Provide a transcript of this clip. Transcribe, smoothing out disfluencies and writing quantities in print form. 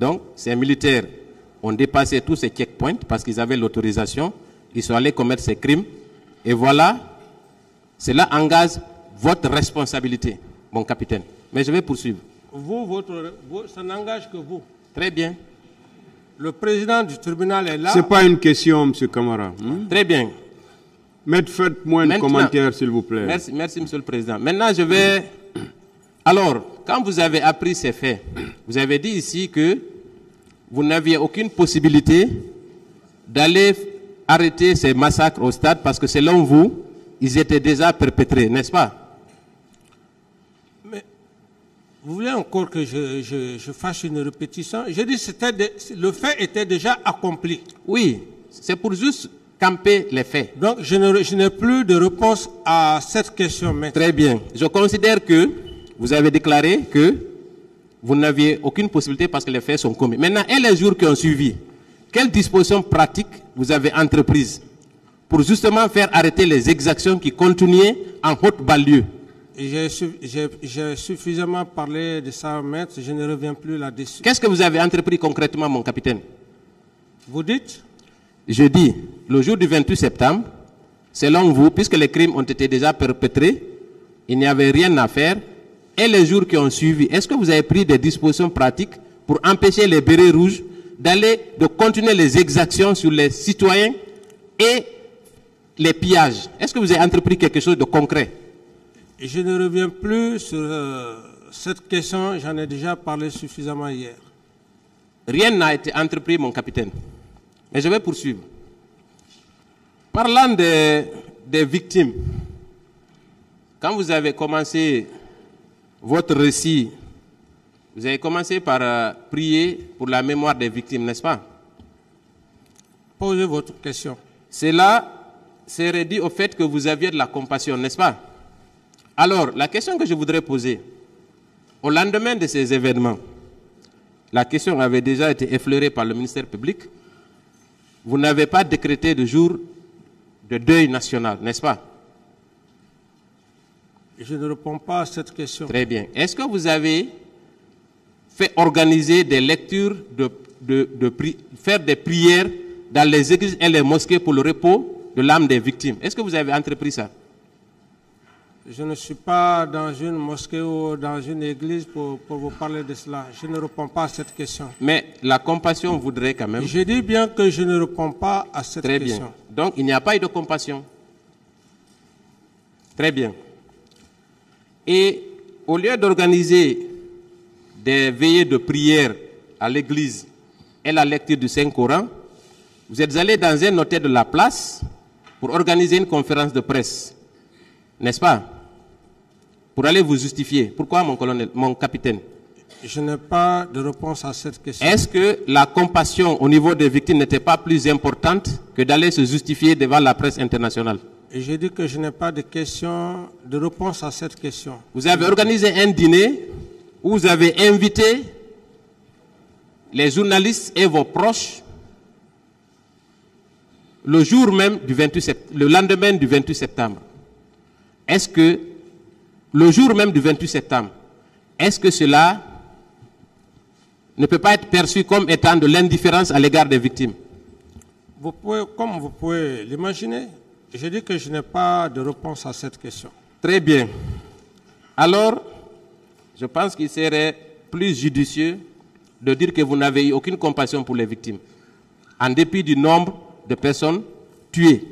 Donc, ces militaires ont dépassé tous ces checkpoints parce qu'ils avaient l'autorisation. Ils sont allés commettre ces crimes. Et voilà, cela engage votre responsabilité, mon capitaine. Mais je vais poursuivre. Ça n'engage que vous. Très bien. Le président du tribunal est là. Ce n'est pas une question, M. Camara. Très bien. Maître, faites-moi un commentaire, s'il vous plaît. Merci, Monsieur le Président. Maintenant, je vais... Alors, quand vous avez appris ces faits, vous avez dit ici que vous n'aviez aucune possibilité d'aller arrêter ces massacres au stade parce que selon vous, ils étaient déjà perpétrés, n'est-ce pas? Mais vous voulez encore que je fasse une répétition? J'ai dit que le fait était déjà accompli. Oui, c'est pour juste camper les faits. Donc, je n'ai plus de réponse à cette question maintenant. Très bien. Je considère que vous avez déclaré que vous n'aviez aucune possibilité parce que les faits sont commis. Maintenant, et les jours qui ont suivi, quelles dispositions pratiques vous avez entreprises pour justement faire arrêter les exactions qui continuaient en haute banlieue? J'ai suffisamment parlé de ça, maître, je ne reviens plus là-dessus. Qu'est-ce que vous avez entrepris concrètement, mon capitaine? Vous dites? Je dis, le jour du 28 septembre, selon vous, puisque les crimes ont été déjà perpétrés, il n'y avait rien à faire. Et les jours qui ont suivi, est-ce que vous avez pris des dispositions pratiques pour empêcher les bérets rouges de continuer les exactions sur les citoyens et les pillages? Est-ce que vous avez entrepris quelque chose de concret? Je ne reviens plus sur cette question, j'en ai déjà parlé suffisamment hier. Rien n'a été entrepris, mon capitaine. Mais je vais poursuivre. Parlant des victimes, quand vous avez commencé votre récit, vous avez commencé par prier pour la mémoire des victimes, n'est-ce pas? Posez votre question. Cela serait dû au fait que vous aviez de la compassion, n'est-ce pas? Alors, la question que je voudrais poser, au lendemain de ces événements, la question avait déjà été effleurée par le ministère public. Vous n'avez pas décrété de jour de deuil national, n'est-ce pas? Je ne réponds pas à cette question. Très bien. Est-ce que vous avez fait organiser des lectures, faire des prières dans les églises et les mosquées pour le repos de l'âme des victimes? Est-ce que vous avez entrepris ça? Je ne suis pas dans une mosquée ou dans une église pour vous parler de cela. Je ne réponds pas à cette question. Mais la compassion voudrait quand même... Je dis bien que je ne réponds pas à cette question. Très bien. Donc, il n'y a pas eu de compassion. Très bien. Et au lieu d'organiser des veillées de prière à l'église et la lecture du Saint-Coran, vous êtes allé dans un hôtel de la place pour organiser une conférence de presse. N'est-ce pas? Pour aller vous justifier. Pourquoi, mon capitaine? Je n'ai pas de réponse à cette question. Est-ce que la compassion au niveau des victimes n'était pas plus importante que d'aller se justifier devant la presse internationale? Et j'ai dit que je n'ai pas de réponse à cette question. Vous avez organisé un dîner où vous avez invité les journalistes et vos proches le jour même du 28 septembre, le lendemain du 28 septembre. Est-ce que le jour même du 28 septembre, est-ce que cela ne peut pas être perçu comme étant de l'indifférence à l'égard des victimes? Comme vous pouvez l'imaginer, je dis que je n'ai pas de réponse à cette question. Très bien. Alors, je pense qu'il serait plus judicieux de dire que vous n'avez eu aucune compassion pour les victimes, en dépit du nombre de personnes tuées.